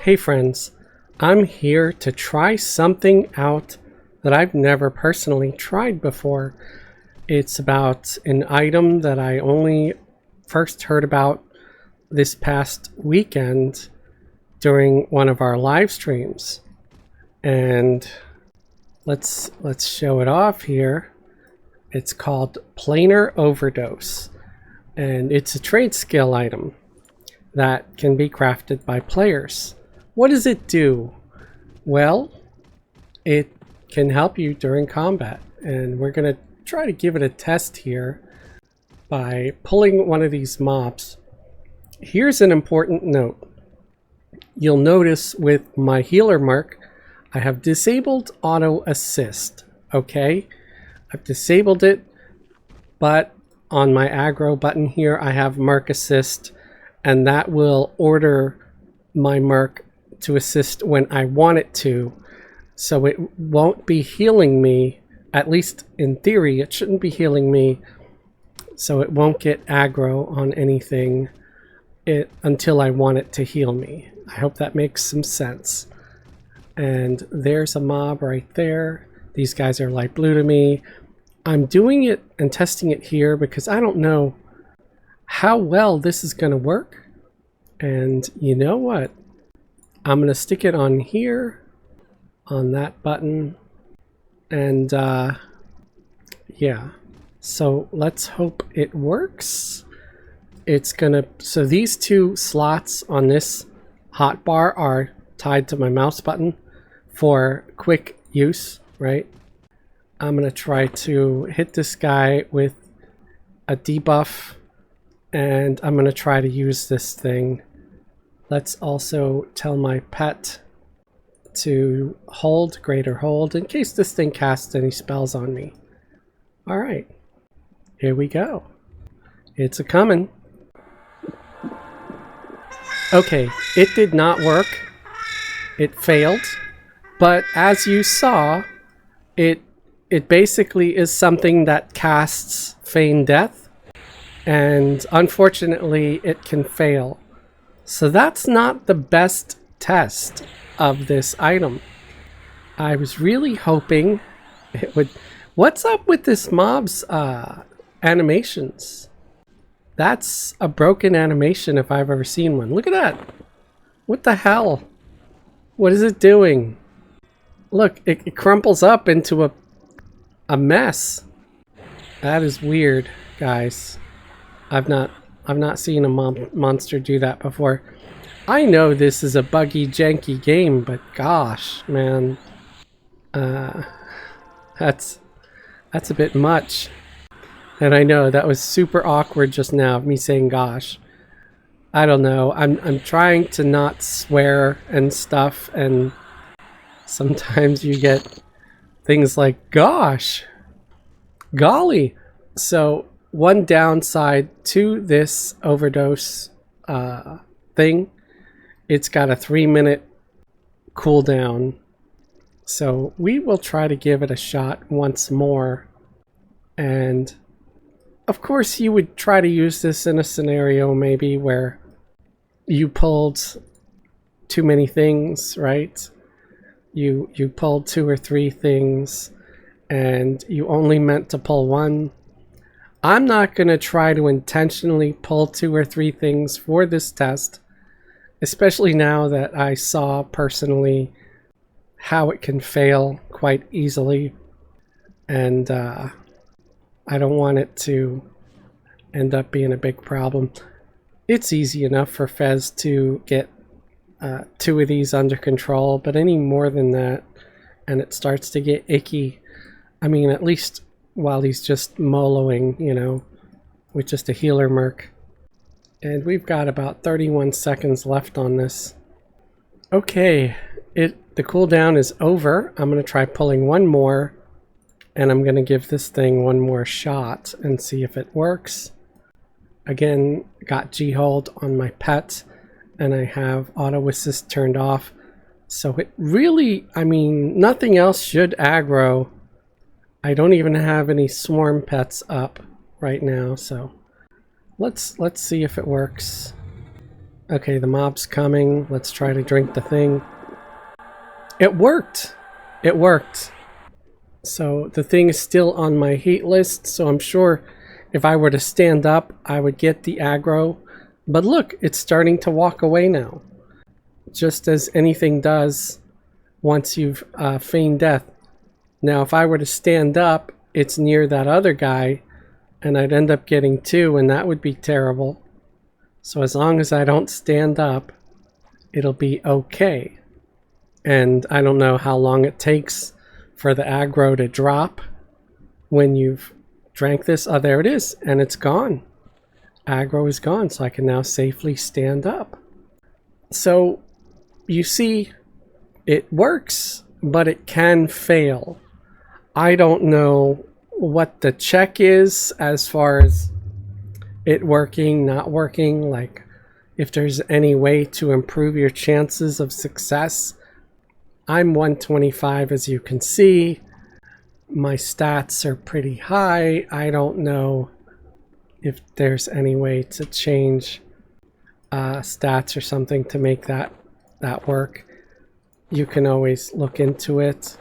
Hey friends, I'm here to try something out that I've never personally tried before. It's about an item that I only first heard about this past weekend during one of our live streams. And let's show it off here. It's called Planar Overdose, and it's a trade skill item that can be crafted by players. What does it do? Well, it can help you during combat, and we're going to try to give it a test here by pulling one of these mobs. Here's an important note. You'll notice with my healer mark, I have disabled auto assist, okay? I've disabled it, but on my aggro button here, I have mark assist, and that will order my mark to assist when I want it to, so it won't be healing me. At least in theory, it shouldn't be healing me, so it won't get aggro on anything until I want it to heal me. I hope that makes some sense. And there's a mob right there. These guys are light blue to me. I'm doing it and testing it here because I don't know how well this is going to work. And you know what? I'm going to stick it on here, on that button, and yeah. So let's hope it works. It's gonna, so these two slots on this hotbar are tied to my mouse button for quick use, right? I'm gonna try to hit this guy with a debuff, and I'm gonna try to use this thing. Let's also tell my pet to hold, greater hold, in case this thing casts any spells on me. Alright, here we go. It's a-coming. Okay, it did not work. It failed. But as you saw, it basically is something that casts Feign Death, and unfortunately it can fail. So that's not the best test of this item. I was really hoping it would... What's up with this mob's animations? That's a broken animation if I've ever seen one. Look at that! What the hell? What is it doing? Look, it crumples up into a mess. That is weird, guys. I've not seen a monster do that before. I know this is a buggy, janky game, but gosh, man. That's a bit much. And I know that was super awkward just now, me saying gosh. I don't know. I'm trying to not swear and stuff, and sometimes you get things like gosh, golly. So one downside to this overdose thing, it's got a 3-minute cooldown. So we will try to give it a shot once more. And of course you would try to use this in a scenario maybe where you pulled too many things, right? You pulled 2 or 3 things and you only meant to pull one. I'm not going to try to intentionally pull 2 or 3 things for this test, especially now that I saw personally how it can fail quite easily, and I don't want it to end up being a big problem. It's easy enough for Fez to get 2 of these under control, but any more than that and it starts to get icky, I mean, at least while he's just moloing, you know, with just a healer merc. And we've got about 31 seconds left on this. Okay, the cooldown is over. I'm going to try pulling one more, and I'm going to give this thing one more shot and see if it works. Again, got G-hold on my pet, and I have auto assist turned off. So it really, I mean, nothing else should aggro. I don't even have any swarm pets up right now, so let's see if it works. Okay, the mob's coming. Let's try to drink the thing. It worked! It worked. So the thing is still on my hate list, so I'm sure if I were to stand up, I would get the aggro. But look, it's starting to walk away now. Just as anything does once you've feigned death. Now, if I were to stand up, it's near that other guy, and I'd end up getting 2, and that would be terrible. So as long as I don't stand up, it'll be okay. And I don't know how long it takes for the aggro to drop when you've drank this. Oh, there it is, and it's gone. Aggro is gone, so I can now safely stand up. So you see, it works, but it can fail. I don't know what the check is as far as it working, not working, like if there's any way to improve your chances of success. I'm 125, as you can see. My stats are pretty high. I don't know if there's any way to change stats or something to make that work. You can always look into it.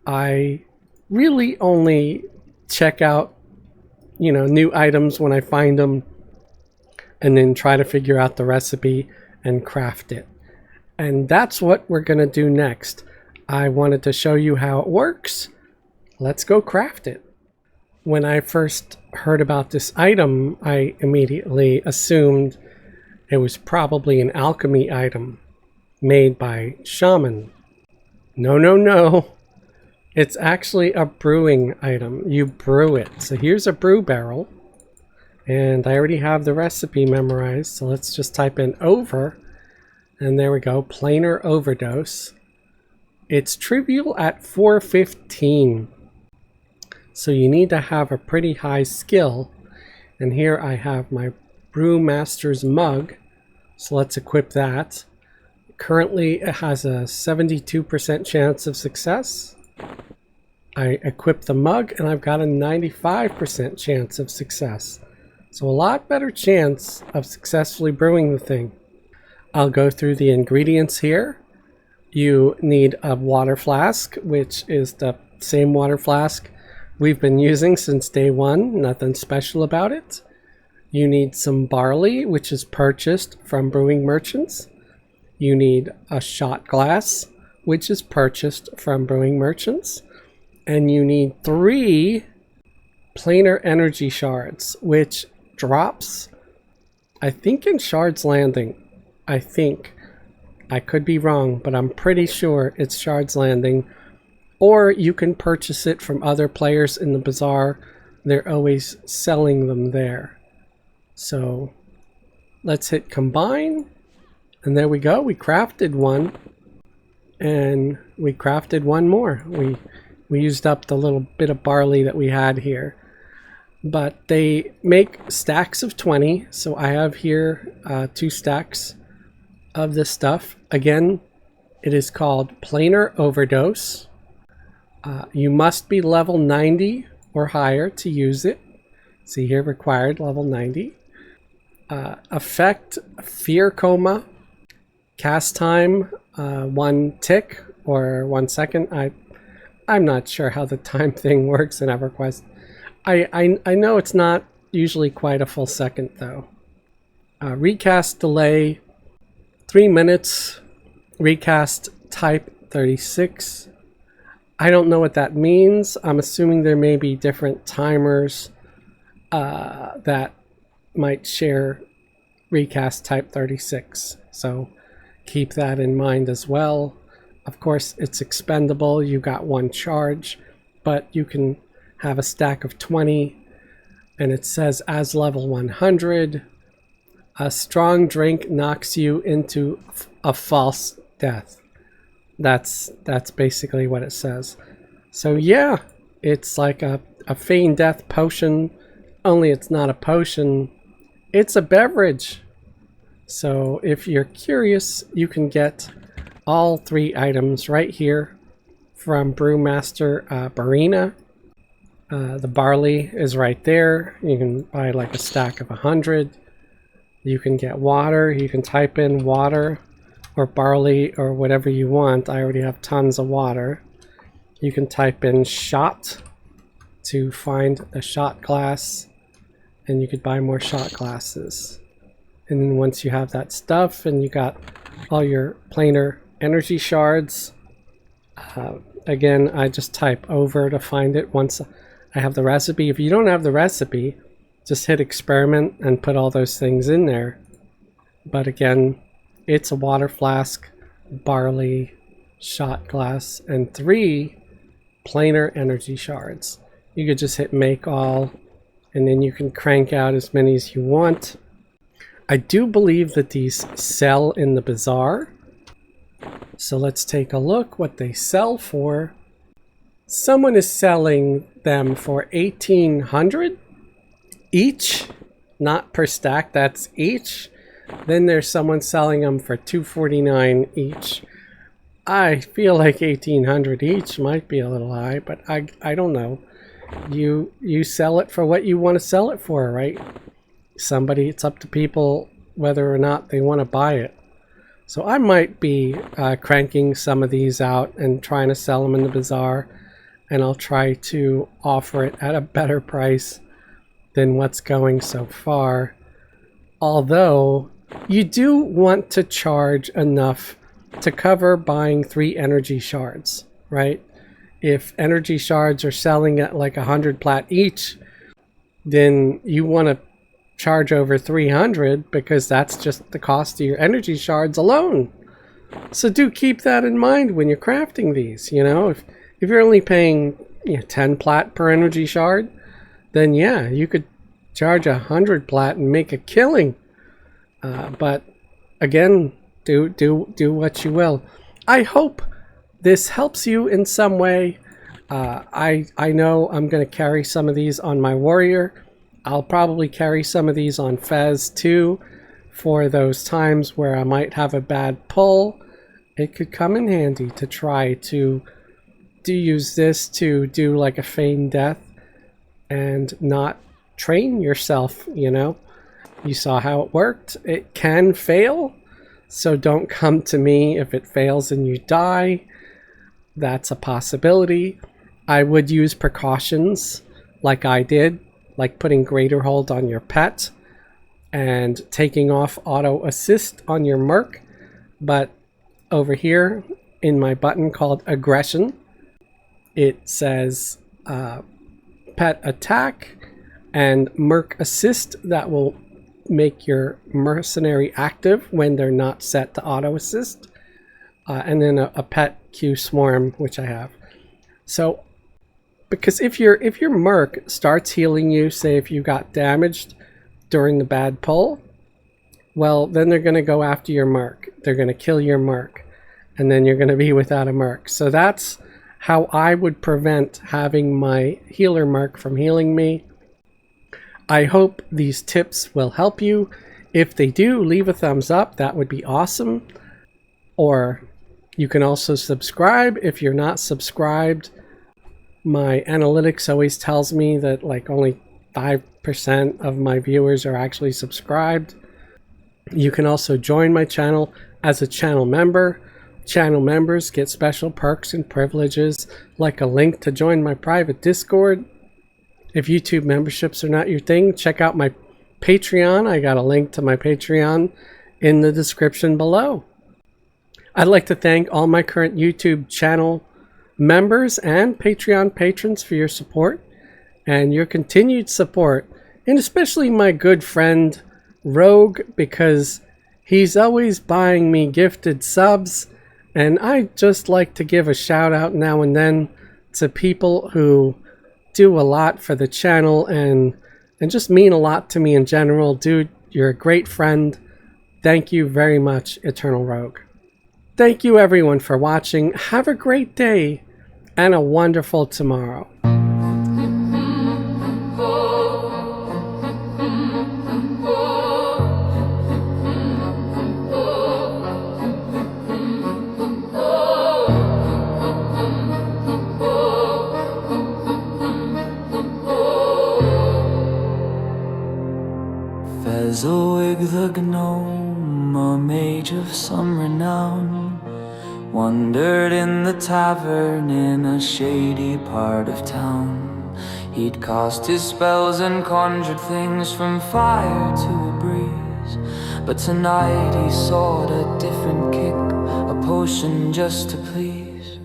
I really only check out, new items when I find them, and then try to figure out the recipe and craft it. And that's what we're going to do next. I wanted to show you how it works. Let's go craft it. When I first heard about this item, I immediately assumed it was probably an alchemy item made by shaman. No, no, no. It's actually a brewing item. You brew it. So here's a brew barrel. And I already have the recipe memorized. So let's just type in over. And there we go. Planar Overdose. It's trivial at 415. So you need to have a pretty high skill. And here I have my Brewmaster's mug. So let's equip that. Currently it has a 72% chance of success. I equip the mug and I've got a 95% chance of success. So a lot better chance of successfully brewing the thing. I'll go through the ingredients here. You need a water flask, which is the same water flask we've been using since day one. Nothing special about it. You need some barley, which is purchased from brewing merchants. You need a shot glass, which is purchased from brewing merchants. And you need 3 planar energy shards, which drops, I think, in Shards Landing. I think. I could be wrong, but I'm pretty sure it's Shards Landing. Or you can purchase it from other players in the bazaar. They're always selling them there. So let's hit combine. And there we go. We crafted one. And we crafted one more. We used up the little bit of barley that we had here. But they make stacks of 20. So I have here 2 stacks of this stuff. Again, it is called Planar Overdose. You must be level 90 or higher to use it. See here, required level 90. Effect, Fear Coma. Cast time, 1 tick or 1 second. I'm not sure how the time thing works in Everquest. I know it's not usually quite a full second though. Recast delay, 3 minutes. Recast type 36. I don't know what that means. I'm assuming there may be different timers that might share recast type 36. So keep that in mind as well. Of course, it's expendable. You got 1 charge, but you can have a stack of 20. And it says as level 100, a strong drink knocks you into a false death. That's basically what it says. So yeah, it's like a Feign Death potion, only it's not a potion, it's a beverage. So if you're curious, you can get all 3 items right here from Brewmaster Barina. The barley is right there. You can buy like a stack of 100. You can get water. You can type in water or barley or whatever you want. I already have tons of water. You can type in shot to find a shot glass, and you could buy more shot glasses. And then once you have that stuff and you got all your planar energy shards, again, I just type over to find it once I have the recipe. If you don't have the recipe, just hit experiment and put all those things in there. But again, it's a water flask, barley, shot glass, and 3 planar energy shards. You could just hit make all, and then you can crank out as many as you want. I do believe that these sell in the bazaar. So let's take a look what they sell for. Someone is selling them for 1,800 each, not per stack, that's each. Then there's someone selling them for $249 each. I feel like 1,800 each might be a little high, but I don't know. You sell it for what you want to sell it for, right? It's up to people whether or not they want to buy it. So I might be cranking some of these out and trying to sell them in the bazaar, and I'll try to offer it at a better price than what's going so far. Although you do want to charge enough to cover buying 3 energy shards, right? If energy shards are selling at like 100 plat each, then you want to charge over 300 because that's just the cost of your energy shards alone. So do keep that in mind when you're crafting these. You know, if you're only paying 10 plat per energy shard, then yeah, you could charge 100 plat and make a killing. But again, do what you will. I hope this helps you in some way. I know I'm going to carry some of these on my warrior. I'll probably carry some of these on Fez too, for those times where I might have a bad pull. It could come in handy to try to use this to do like a Feign Death and not train yourself, you know. You saw how it worked. It can fail, so don't come to me if it fails and you die. That's a possibility. I would use precautions like I did, like putting greater hold on your pet and taking off auto assist on your merc. But over here in my button called aggression, it says pet attack and merc assist. That will make your mercenary active when they're not set to auto assist. And then a pet Q swarm, which I have. So because if your merc starts healing you, say if you got damaged during the bad pull, well, then they're going to go after your merc. They're going to kill your merc, and then you're going to be without a merc. So that's how I would prevent having my healer merc from healing me. I hope these tips will help you. If they do, leave a thumbs up. That would be awesome. Or you can also subscribe if you're not subscribed. My analytics always tells me that like only 5% of my viewers are actually subscribed. You can also join my channel as a channel member. Channel members get special perks and privileges, like a link to join my private Discord. If YouTube memberships are not your thing, check out my Patreon. I got a link to my Patreon in the description below. I'd like to thank all my current YouTube channel members and Patreon patrons for your support and your continued support, and especially my good friend Rogue, because he's always buying me gifted subs, and I just like to give a shout out now and then to people who do a lot for the channel and just mean a lot to me in general. Dude, you're a great friend. Thank you very much, Eternal Rogue. Thank you everyone for watching. Have a great day and a wonderful tomorrow. Fezzelwig the gnome, a mage of some renown, wandered in the tavern in a shady part of town. He'd cast his spells and conjured things from fire to a breeze, but tonight he sought a different kick, a potion just to please.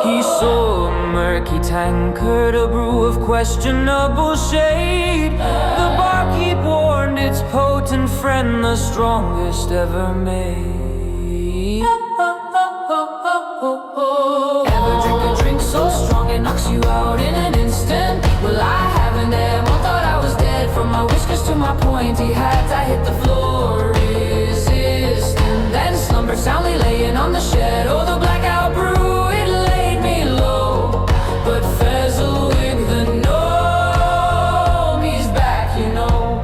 He saw a murky tankard, a brew of questionable shade. The barkeep warned its potent friend, the strongest ever made. Ever drink a drink so strong it knocks you out in an instant? Well, I haven't ever thought I was dead. From my whiskers to my pointy hat, I hit the floor resistant, then slumbered soundly laying on the shed. Oh, the blackout brew, it laid me low. But Fezzelwig the gnome, he's back, you know.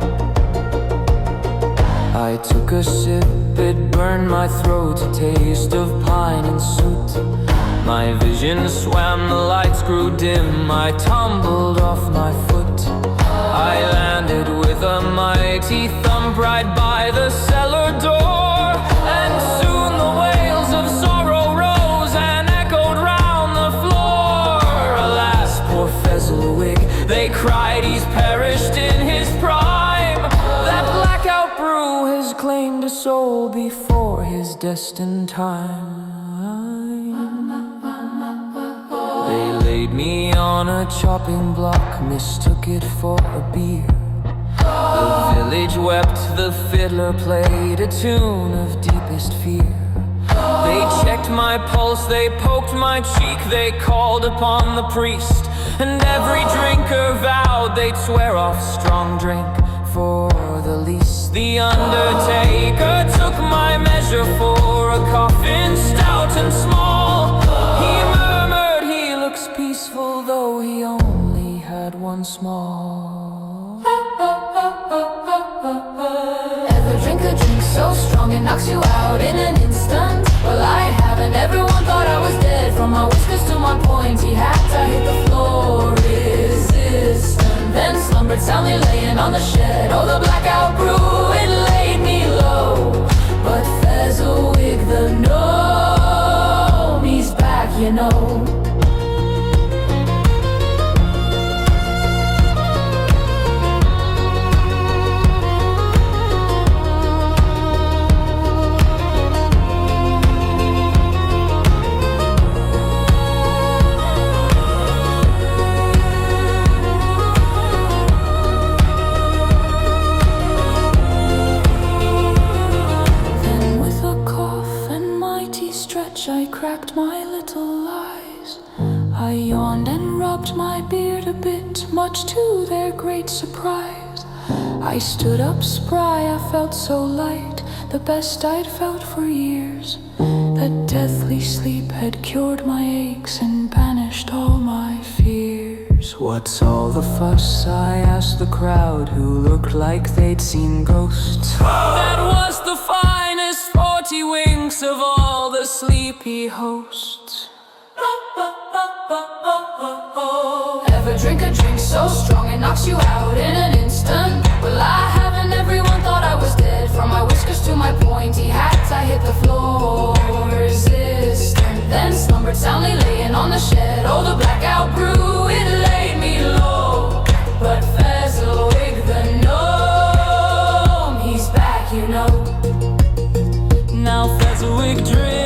I took a sip, it burned my throat, a taste of pine and soot. My vision swam, the lights grew dim, I tumbled off my foot. I landed with a mighty thump right by the cellar door, and soon the wails of sorrow rose and echoed round the floor. Alas, poor Fezzelwig, they cried, he's perished in his prime. That blackout brew has claimed a soul before his destined time. They laid me on a chopping block, mistook it for a beer. The village wept, the fiddler played a tune of deepest fear. They checked my pulse, they poked my cheek, they called upon the priest, and every drinker vowed they'd swear off strong drink for the least. The undertaker took my measure for a coffin stout and small. He murmured, he looks peaceful, though he only had one small. Ever drink a drink so strong it knocks you out in an instant? Well, I haven't. Everyone thought I was dead. From my whiskers to my pointy hat, I hit the floor resistant, then slumbered soundly laying on the shed. Oh, the blackout brew, it laid me low. But Fezzelwig the gnome, he's back, you know. I cracked my little eyes, I yawned and rubbed my beard a bit, much to their great surprise. I stood up spry, I felt so light, the best I'd felt for years. That deathly sleep had cured my aches and banished all my fears. What's all the fuss? I asked the crowd, who looked like they'd seen ghosts. That was the finest 40 winks of all the sleepy hosts. Ever drink a drink so strong it knocks you out in an instant? Well, I haven't. Everyone thought I was dead. From my whiskers to my pointy hat, I hit the floor resistant, then slumbered soundly laying on the shed. Oh, the blackout brew, it laid me low. But Fezzelwig the gnome, he's back, you know. Now Fezzelwig drinks